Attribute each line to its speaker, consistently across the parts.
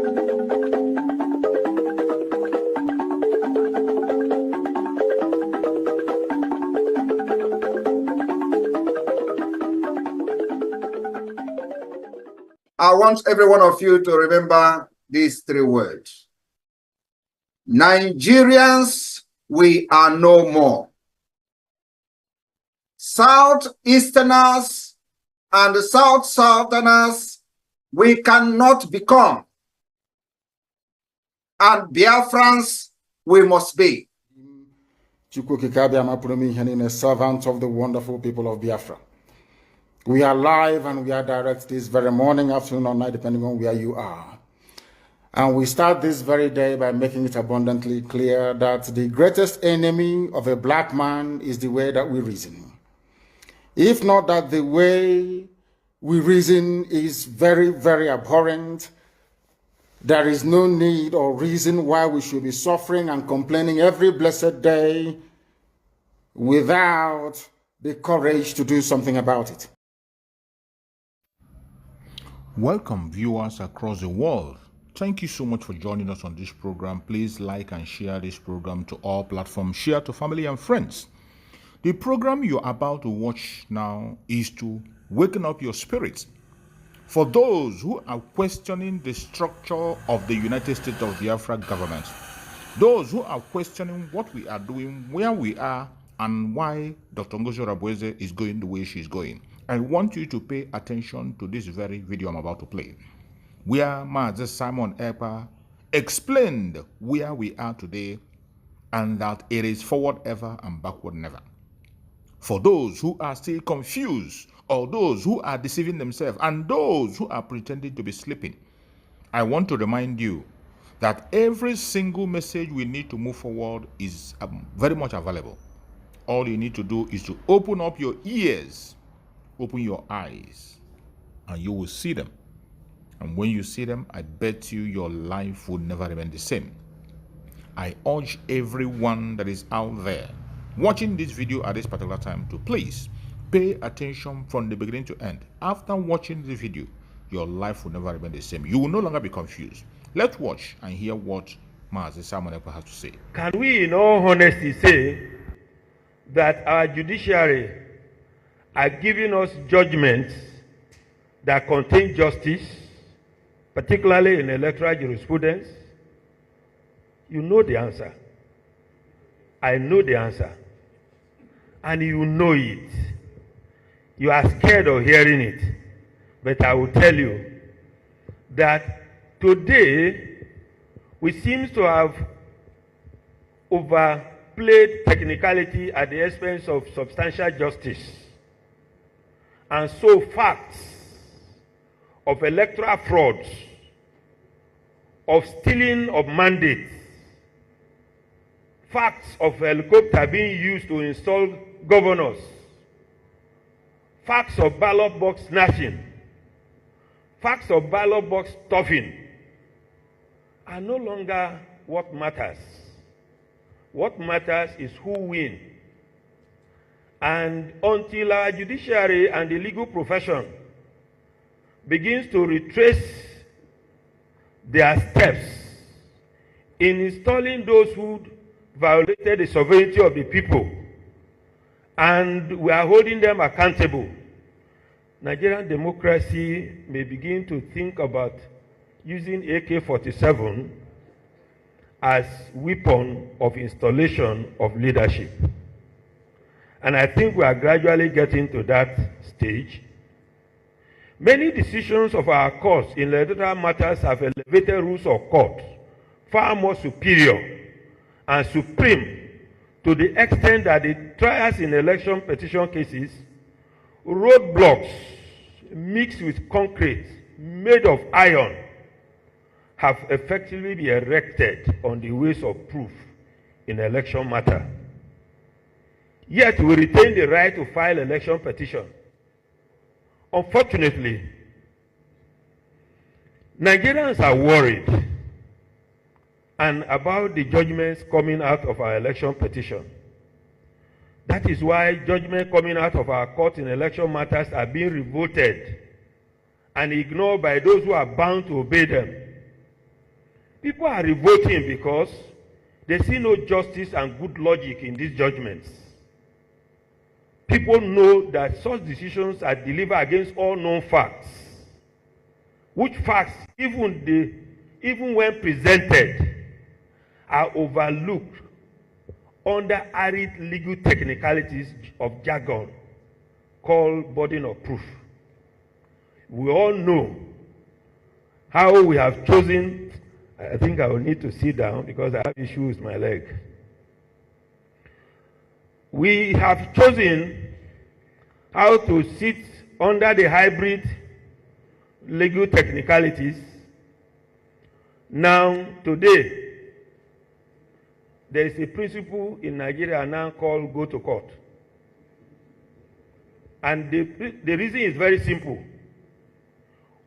Speaker 1: I want every one of you to remember these three words. Nigerians, we are no more. Southeasterners and Southerners, we cannot become. And Biafrans, we must be.
Speaker 2: A servant of the wonderful people of Biafra. We are live and we are direct this very morning, afternoon, or night, depending on where you are. And we start this very day by making it abundantly clear that the greatest enemy of a black man is the way that we reason. If not that the way we reason is very, very abhorrent, there is no need or reason why we should be suffering and complaining every blessed day without the courage to do something about it.
Speaker 3: Welcome, viewers across the world. Thank you so much for joining us on this program. Please like and share this program to all platforms. Share to family and friends. The program you're about to watch now is to waken up your spirits. For those who are questioning the structure of the United States of Biafra government, those who are questioning what we are doing, where we are, and why Dr. Ngozi Orabueze is going the way she's going, I want you to pay attention to this very video I'm about to play, where Mazi Simon Ekpa explained where we are today and that it is forward ever and backward never. For those who are still confused, or those who are deceiving themselves, and those who are pretending to be sleeping, I want to remind you that every single message we need to move forward is very much available. All you need to do is to open up your ears, open your eyes, and you will see them. And when you see them, I bet you your life will never remain the same. I urge everyone that is out there watching this video at this particular time to please pay attention from the beginning to end. After watching the video, your life will never remain the same. You will no longer be confused. Let's watch and hear what Mazi Simon Ekpa has to say.
Speaker 4: Can we in all honesty say that our judiciary are giving us judgments that contain justice, particularly in electoral jurisprudence? You know the answer. I know the answer. And you know it. You are scared of hearing it. But I will tell you that today we seem to have overplayed technicality at the expense of substantial justice. And so facts of electoral frauds, of stealing of mandates, facts of helicopter being used to install governors, facts of ballot box snatching, facts of ballot box stuffing are no longer what matters. What matters is who wins. And until our judiciary and the legal profession begins to retrace their steps in installing those who violated the sovereignty of the people, and we are holding them accountable, Nigerian democracy may begin to think about using AK-47 as weapon of installation of leadership. And I think we are gradually getting to that stage. Many decisions of our courts in electoral matters have elevated rules of court far more superior and supreme, to the extent that the trials in election petition cases, roadblocks mixed with concrete made of iron, have effectively been erected on the ways of proof in election matter. Yet we retain the right to file election petition. Unfortunately, Nigerians are worried and about the judgments coming out of our election petition. That is why judgments coming out of our court in election matters are being revoted and ignored by those who are bound to obey them. People are revolting because they see no justice and good logic in these judgments. People know that such decisions are delivered against all known facts, which facts, even when presented, are overlooked under arid legal technicalities of jargon called burden of proof. We all know how we have chosen. I think I will need to sit down because I have issues with my leg. We have chosen how to sit under the hybrid legal technicalities. Now, today, there is a principle in Nigeria now called go to court. And the reason is very simple.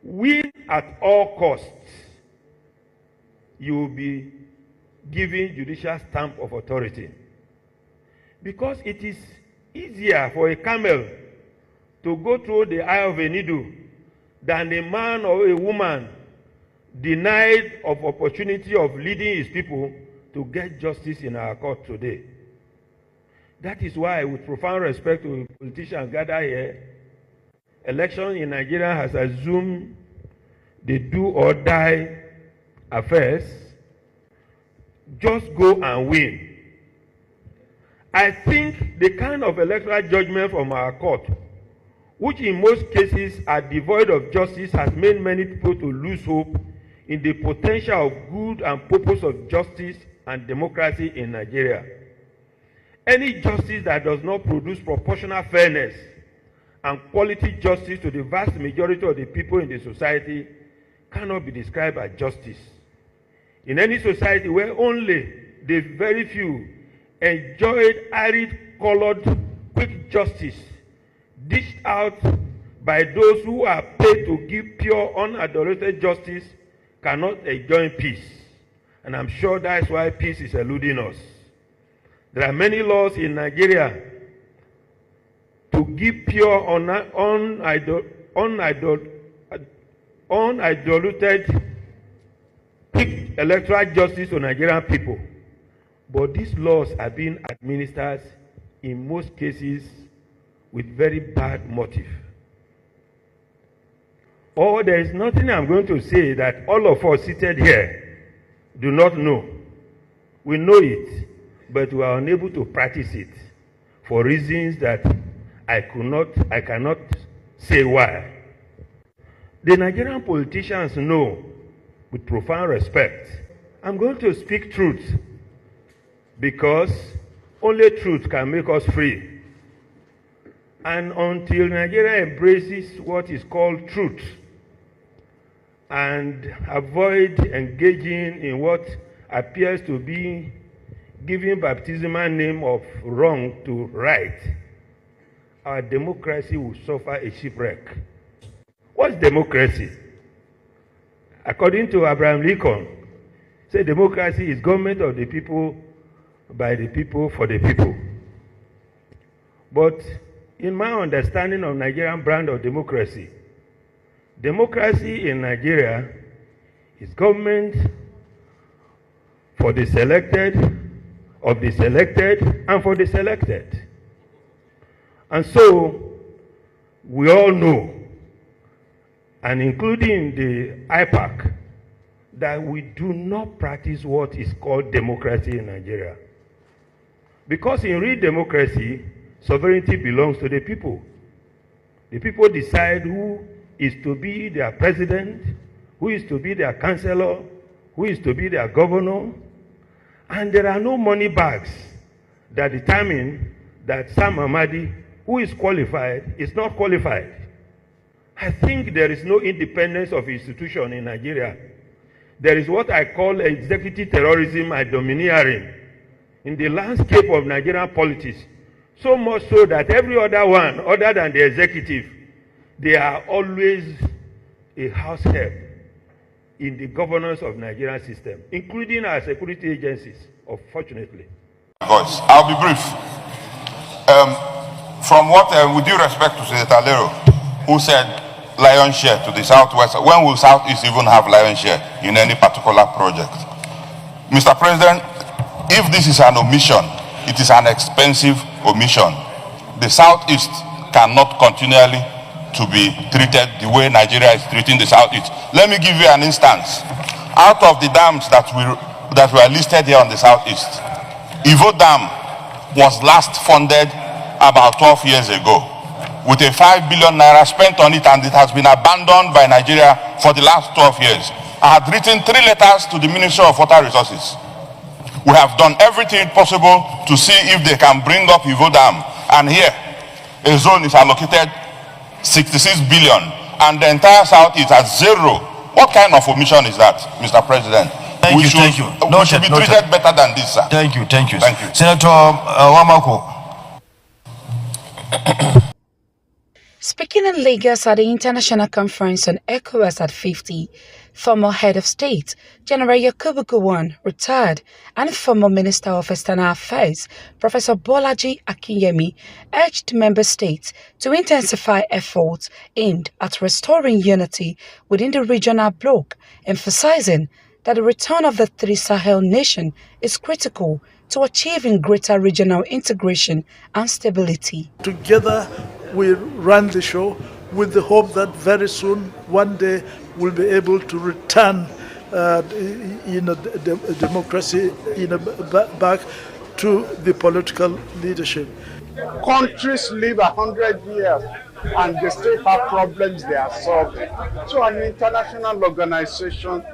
Speaker 4: Win at all costs, you will be given judicial stamp of authority. Because it is easier for a camel to go through the eye of a needle than a man or a woman denied of opportunity of leading his people to get justice in our court today. That is why, with profound respect to politicians gathered here, election in Nigeria has assumed the do or die affairs. Just go and win. I think the kind of electoral judgment from our court, which in most cases are devoid of justice, has made many people to lose hope in the potential of good and purpose of justice and democracy in Nigeria. Any justice that does not produce proportional fairness and quality justice to the vast majority of the people in the society cannot be described as justice. In any society where only the very few enjoyed arid-colored quick justice dished out by those who are paid to give pure, unadulterated justice cannot enjoy peace. And I'm sure that's why peace is eluding us. There are many laws in Nigeria to give pure, unadulterated, quick electoral justice to Nigerian people. But these laws are being administered in most cases with very bad motive. Or there is nothing I'm going to say that all of us seated here do not know. We know it, but we are unable to practice it for reasons that I cannot say why. The Nigerian politicians know, with profound respect, I'm going to speak truth because only truth can make us free. And until Nigeria embraces what is called truth and avoid engaging in what appears to be giving baptismal name of wrong to right, our democracy will suffer a shipwreck. What's democracy? According to Abraham Lincoln, say democracy is government of the people, by the people, for the people. But in my understanding of Nigerian brand of democracy, democracy in Nigeria is government for the selected, of the selected, and for the selected. And so, we all know, and including the IPAC, that we do not practice what is called democracy in Nigeria. Because in real democracy, sovereignty belongs to the people. The people decide who is to be their president, who is to be their councillor, who is to be their governor. And there are no money bags that determine that Sam Amadi, who is qualified, is not qualified. I think there is no independence of institution in Nigeria. There is what I call executive terrorism and domineering in the landscape of Nigerian politics. So much so that every other one, other than the executive, they are always a house help in the governance of Nigerian system, including our security agencies, unfortunately.
Speaker 5: I'll be brief. From what, with due respect to Senator Lero, who said lion share to the southwest, when will Southeast even have lion share in any particular project? Mr. President, if this is an omission, it is an expensive omission. The Southeast cannot continually to be treated the way Nigeria is treating the Southeast. Let me give you an instance. Out of the dams that were listed here on the Southeast, Ivo Dam was last funded about 12 years ago with a 5 billion naira spent on it, and it has been abandoned by Nigeria for the last 12 years. I had written 3 letters to the Ministry of Water Resources. We have done everything possible to see if they can bring up Ivo Dam, and here a zone is allocated 66 billion and the entire South is at 0. What kind of omission is that, Mr. President?
Speaker 6: Thank you.
Speaker 5: We should be treated better than this, sir.
Speaker 6: Thank you.
Speaker 5: Senator
Speaker 6: Wamako.
Speaker 7: Speaking in Lagos at the International Conference on ECOWAS at 50, former head of state, General Yakubu Gowon, retired, and former Minister of External Affairs, Professor Bolaji Akinyemi, urged member states to intensify efforts aimed at restoring unity within the regional bloc, emphasizing that the return of the 3 Sahel nations is critical to achieving greater regional integration and stability.
Speaker 8: Together, we run the show with the hope that very soon, one day, we'll be able to return democracy back to the political leadership.
Speaker 9: Countries live 100 years and they still have problems they are solving. So an international organization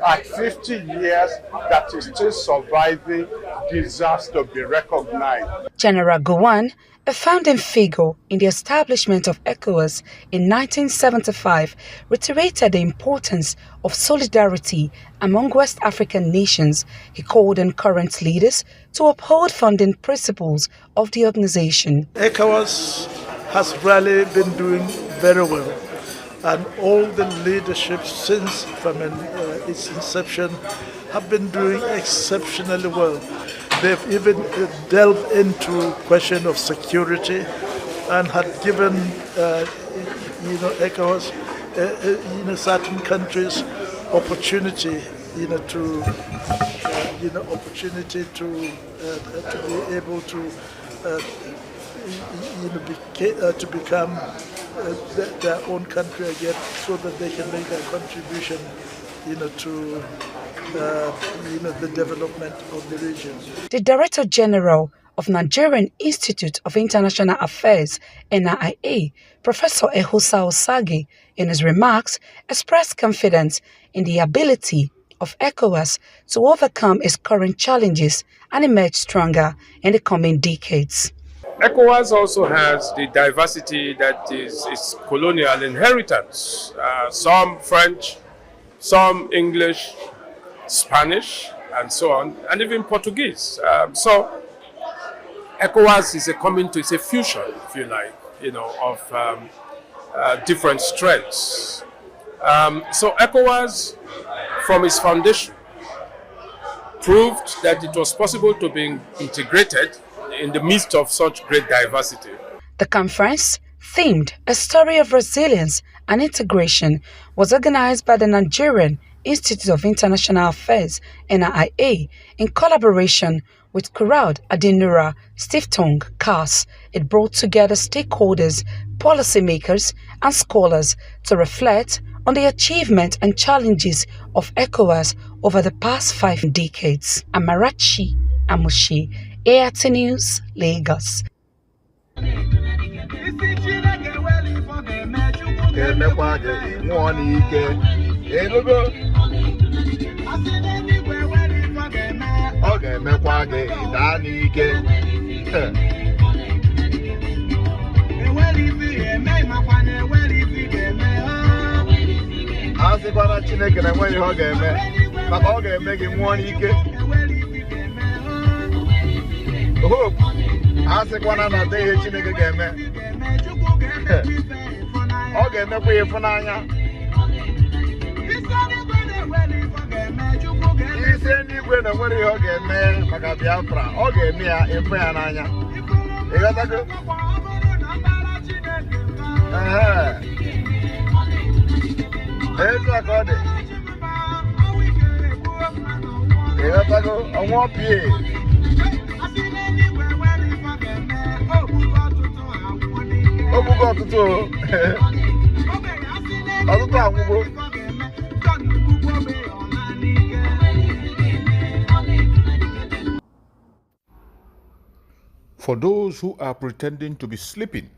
Speaker 9: at 50 years that is still surviving deserves to be recognized.
Speaker 7: General Gowon, a founding figure in the establishment of ECOWAS in 1975, reiterated the importance of solidarity among West African nations. He called on current leaders to uphold founding principles of the organization.
Speaker 8: ECOWAS has really been doing very well, and all the leadership since from its inception have been doing exceptionally well. They've even delved into question of security and had given ECOWAS certain countries opportunity to be able to become their own country again, so that they can make their contribution to the development of the region.
Speaker 7: The Director General of Nigerian Institute of International Affairs, NIA, Professor Ehusa Osage, in his remarks, expressed confidence in the ability of ECOWAS to overcome its current challenges and emerge stronger in the coming decades.
Speaker 10: ECOWAS also has the diversity that is its colonial inheritance. Some French, some English, Spanish, and so on, and even Portuguese. So ECOWAS is it's a fusion, if you like, of different strengths. So ECOWAS, from its foundation, proved that it was possible to be integrated in the midst of such great diversity.
Speaker 7: The conference, themed A Story of Resilience and Integration, was organized by the Nigerian Institute of International Affairs, NIA, in collaboration with Kurad Adinura Stiftung CAS. It brought together stakeholders, policymakers, and scholars to reflect on the achievements and challenges of ECOWAS over the past 5 decades. Amarachi Amushi, ART News, Lagos.
Speaker 1: I want PA. Obugo ọtụtụ anwụgo.
Speaker 3: For those who are pretending to be sleeping,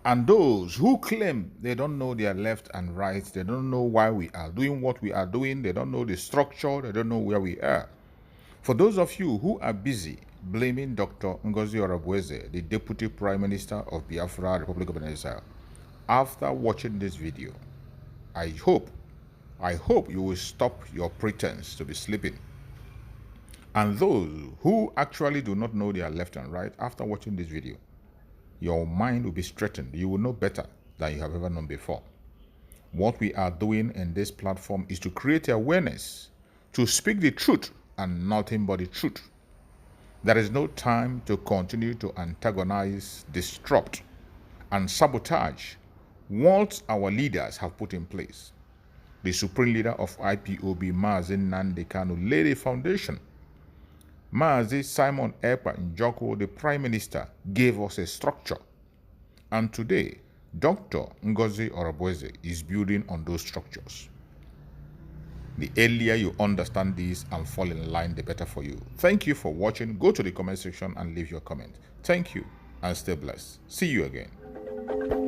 Speaker 3: and those who claim they don't know their left and right, they don't know why we are doing what we are doing, they don't know the structure, they don't know where we are. For those of you who are busy blaming Dr. Ngozi Orebweze, the Deputy Prime Minister of Biafra, Republic of Nigeria, after watching this video, I hope you will stop your pretense to be sleeping. And those who actually do not know their left and right, after watching this video, your mind will be straightened. You will know better than you have ever known before. What we are doing in this platform is to create awareness, to speak the truth and nothing but the truth. There is no time to continue to antagonize, disrupt, and sabotage what our leaders have put in place. The supreme leader of IPOB, Mazi Nnamdi Kanu, laid a foundation. Mazi Simon Ekpa Njoko, the Prime Minister, gave us a structure. And today, Dr. Ngozi Orebweze is building on those structures. The earlier you understand this and fall in line, the better for you. Thank you for watching. Go to the comment section and leave your comment. Thank you and stay blessed. See you again.